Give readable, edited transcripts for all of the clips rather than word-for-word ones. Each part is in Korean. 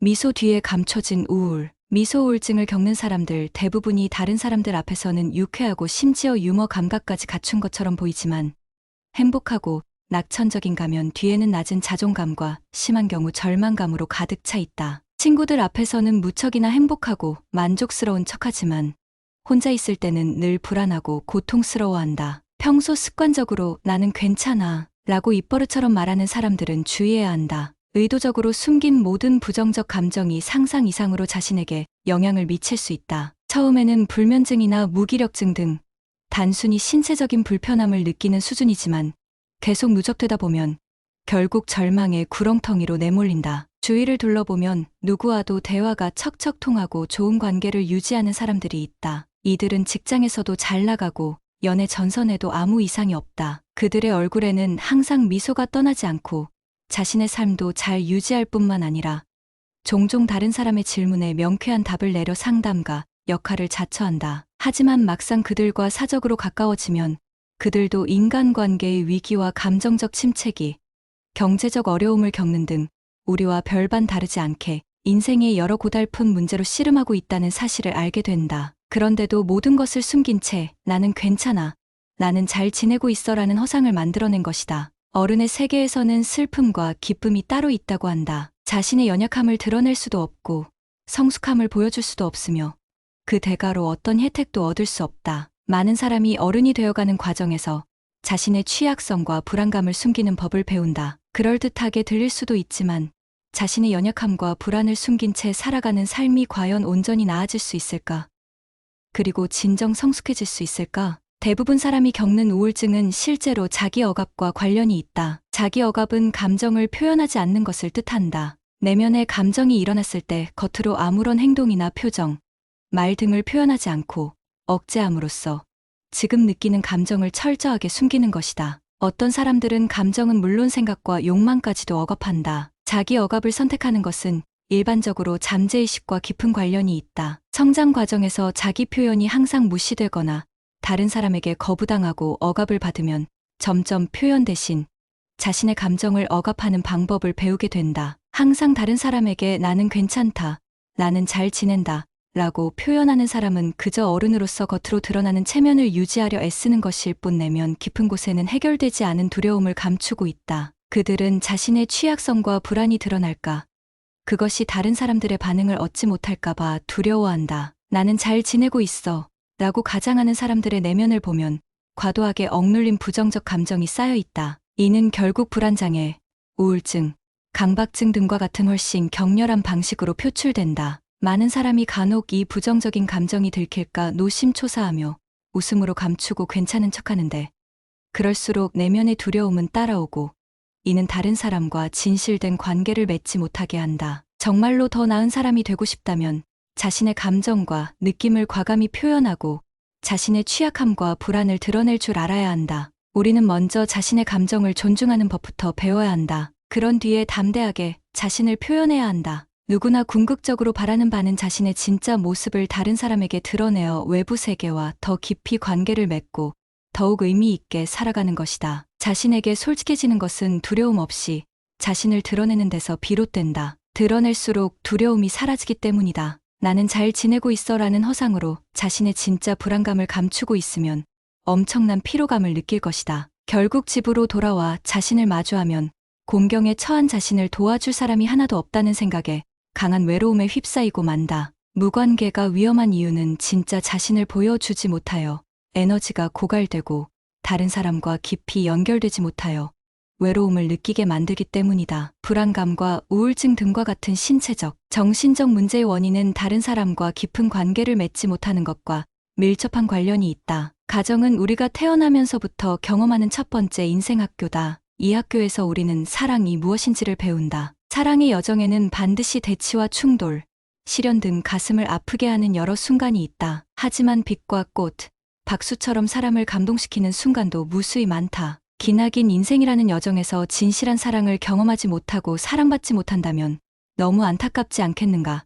미소 뒤에 감춰진 우울. 미소 우울증을 겪는 사람들 대부분이 다른 사람들 앞에서는 유쾌하고 심지어 유머 감각까지 갖춘 것처럼 보이지만 행복하고 낙천적인 가면 뒤에는 낮은 자존감과 심한 경우 절망감으로 가득 차 있다. 친구들 앞에서는 무척이나 행복하고 만족스러운 척하지만 혼자 있을 때는 늘 불안하고 고통스러워한다. 평소 습관적으로 나는 괜찮아 라고 입버릇처럼 말하는 사람들은 주의해야 한다. 의도적으로 숨긴 모든 부정적 감정이 상상 이상으로 자신에게 영향을 미칠 수 있다. 처음에는 불면증이나 무기력증 등 단순히 신체적인 불편함을 느끼는 수준이지만 계속 누적되다 보면 결국 절망의 구렁텅이로 내몰린다. 주위를 둘러보면 누구와도 대화가 척척 통하고 좋은 관계를 유지하는 사람들이 있다. 이들은 직장에서도 잘 나가고 연애 전선에도 아무 이상이 없다. 그들의 얼굴에는 항상 미소가 떠나지 않고 자신의 삶도 잘 유지할 뿐만 아니라 종종 다른 사람의 질문에 명쾌한 답을 내려 상담가 역할을 자처한다. 하지만 막상 그들과 사적으로 가까워지면 그들도 인간관계의 위기와 감정적 침체기, 경제적 어려움을 겪는 등 우리와 별반 다르지 않게 인생의 여러 고달픈 문제로 씨름하고 있다는 사실을 알게 된다. 그런데도 모든 것을 숨긴 채 나는 괜찮아, 나는 잘 지내고 있어라는 허상을 만들어낸 것이다. 어른의 세계에서는 슬픔과 기쁨이 따로 있다고 한다. 자신의 연약함을 드러낼 수도 없고 성숙함을 보여줄 수도 없으며 그 대가로 어떤 혜택도 얻을 수 없다. 많은 사람이 어른이 되어가는 과정에서 자신의 취약성과 불안감을 숨기는 법을 배운다. 그럴듯하게 들릴 수도 있지만 자신의 연약함과 불안을 숨긴 채 살아가는 삶이 과연 온전히 나아질 수 있을까? 그리고 진정 성숙해질 수 있을까? 대부분 사람이 겪는 우울증은 실제로 자기 억압과 관련이 있다. 자기 억압은 감정을 표현하지 않는 것을 뜻한다. 내면의 감정이 일어났을 때 겉으로 아무런 행동이나 표정, 말 등을 표현하지 않고 억제함으로써 지금 느끼는 감정을 철저하게 숨기는 것이다. 어떤 사람들은 감정은 물론 생각과 욕망까지도 억압한다. 자기 억압을 선택하는 것은 일반적으로 잠재의식과 깊은 관련이 있다. 성장 과정에서 자기 표현이 항상 무시되거나 다른 사람에게 거부당하고 억압을 받으면 점점 표현 대신 자신의 감정을 억압하는 방법을 배우게 된다. 항상 다른 사람에게 나는 괜찮다, 나는 잘 지낸다 라고 표현하는 사람은 그저 어른으로서 겉으로 드러나는 체면을 유지하려 애쓰는 것일 뿐 내면 깊은 곳에는 해결되지 않은 두려움을 감추고 있다. 그들은 자신의 취약성과 불안이 드러날까, 그것이 다른 사람들의 반응을 얻지 못할까봐 두려워한다. 나는 잘 지내고 있어 라고 가장하는 사람들의 내면을 보면 과도하게 억눌린 부정적 감정이 쌓여 있다. 이는 결국 불안장애, 우울증, 강박증 등과 같은 훨씬 격렬한 방식으로 표출된다. 많은 사람이 간혹 이 부정적인 감정이 들킬까 노심초사하며 웃음으로 감추고 괜찮은 척하는데 그럴수록 내면의 두려움은 따라오고 이는 다른 사람과 진실된 관계를 맺지 못하게 한다. 정말로 더 나은 사람이 되고 싶다면 자신의 감정과 느낌을 과감히 표현하고 자신의 취약함과 불안을 드러낼 줄 알아야 한다. 우리는 먼저 자신의 감정을 존중하는 법부터 배워야 한다. 그런 뒤에 담대하게 자신을 표현해야 한다. 누구나 궁극적으로 바라는 바는 자신의 진짜 모습을 다른 사람에게 드러내어 외부 세계와 더 깊이 관계를 맺고 더욱 의미 있게 살아가는 것이다. 자신에게 솔직해지는 것은 두려움 없이 자신을 드러내는 데서 비롯된다. 드러낼수록 두려움이 사라지기 때문이다. 나는 잘 지내고 있어라는 허상으로 자신의 진짜 불안감을 감추고 있으면 엄청난 피로감을 느낄 것이다. 결국 집으로 돌아와 자신을 마주하면 공경에 처한 자신을 도와줄 사람이 하나도 없다는 생각에 강한 외로움에 휩싸이고 만다. 무관계가 위험한 이유는 진짜 자신을 보여주지 못하여 에너지가 고갈되고 다른 사람과 깊이 연결되지 못하여 외로움을 느끼게 만들기 때문이다. 불안감과 우울증 등과 같은 신체적, 정신적 문제의 원인은 다른 사람과 깊은 관계를 맺지 못하는 것과 밀접한 관련이 있다. 가정은 우리가 태어나면서부터 경험하는 첫 번째 인생 학교다. 이 학교에서 우리는 사랑이 무엇인지를 배운다. 사랑의 여정에는 반드시 대치와 충돌, 시련 등 가슴을 아프게 하는 여러 순간이 있다. 하지만 빛과 꽃, 박수처럼 사람을 감동시키는 순간도 무수히 많다. 기나긴 인생이라는 여정에서 진실한 사랑을 경험하지 못하고 사랑받지 못한다면 너무 안타깝지 않겠는가?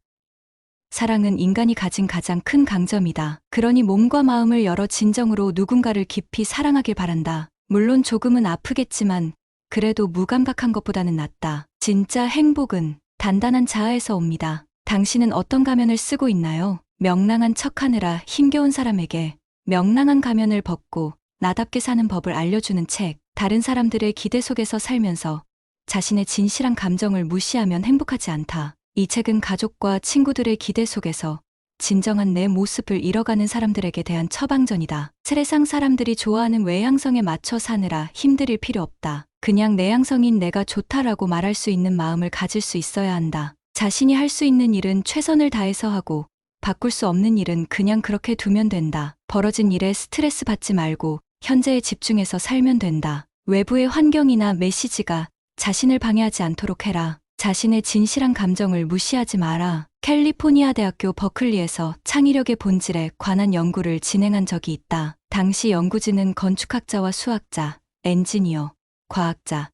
사랑은 인간이 가진 가장 큰 강점이다. 그러니 몸과 마음을 열어 진정으로 누군가를 깊이 사랑하길 바란다. 물론 조금은 아프겠지만 그래도 무감각한 것보다는 낫다. 진짜 행복은 단단한 자아에서 옵니다. 당신은 어떤 가면을 쓰고 있나요? 명랑한 척하느라 힘겨운 사람에게 명랑한 가면을 벗고 나답게 사는 법을 알려주는 책. 다른 사람들의 기대 속에서 살면서 자신의 진실한 감정을 무시하면 행복하지 않다. 이 책은 가족과 친구들의 기대 속에서 진정한 내 모습을 잃어가는 사람들에게 대한 처방전이다. 세상 사람들이 좋아하는 외향성에 맞춰 사느라 힘들일 필요 없다. 그냥 내향성인 내가 좋다라고 말할 수 있는 마음을 가질 수 있어야 한다. 자신이 할 수 있는 일은 최선을 다해서 하고 바꿀 수 없는 일은 그냥 그렇게 두면 된다. 벌어진 일에 스트레스 받지 말고 현재에 집중해서 살면 된다. 외부의 환경이나 메시지가 자신을 방해하지 않도록 해라. 자신의 진실한 감정을 무시하지 마라. 캘리포니아 대학교 버클리에서 창의력의 본질에 관한 연구를 진행한 적이 있다. 당시 연구진은 건축학자와 수학자, 엔지니어, 과학자,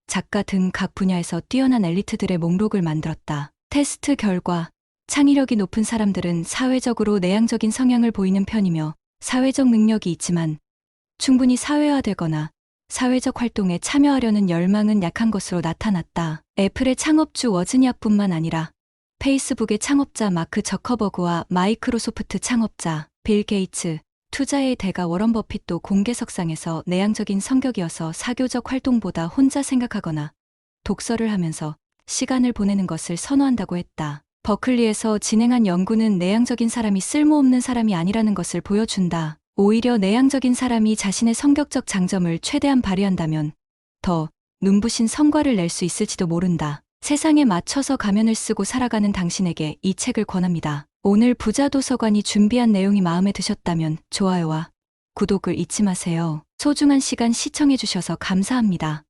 작가 등 각 분야에서 뛰어난 엘리트들의 목록을 만들었다. 테스트 결과 창의력이 높은 사람들은 사회적으로 내향적인 성향을 보이는 편이며 사회적 능력이 있지만 충분히 사회화되거나 사회적 활동에 참여하려는 열망은 약한 것으로 나타났다. 애플의 창업주 워즈니악뿐만 아니라 페이스북의 창업자 마크 저커버그와 마이크로소프트 창업자 빌 게이츠, 투자의 대가 워런 버핏도 공개석상에서 내향적인 성격이어서 사교적 활동보다 혼자 생각하거나 독서를 하면서 시간을 보내는 것을 선호한다고 했다. 버클리에서 진행한 연구는 내향적인 사람이 쓸모없는 사람이 아니라는 것을 보여준다. 오히려 내향적인 사람이 자신의 성격적 장점을 최대한 발휘한다면 더 눈부신 성과를 낼 수 있을지도 모른다. 세상에 맞춰서 가면을 쓰고 살아가는 당신에게 이 책을 권합니다. 오늘 부자도서관이 준비한 내용이 마음에 드셨다면 좋아요와 구독을 잊지 마세요. 소중한 시간 시청해주셔서 감사합니다.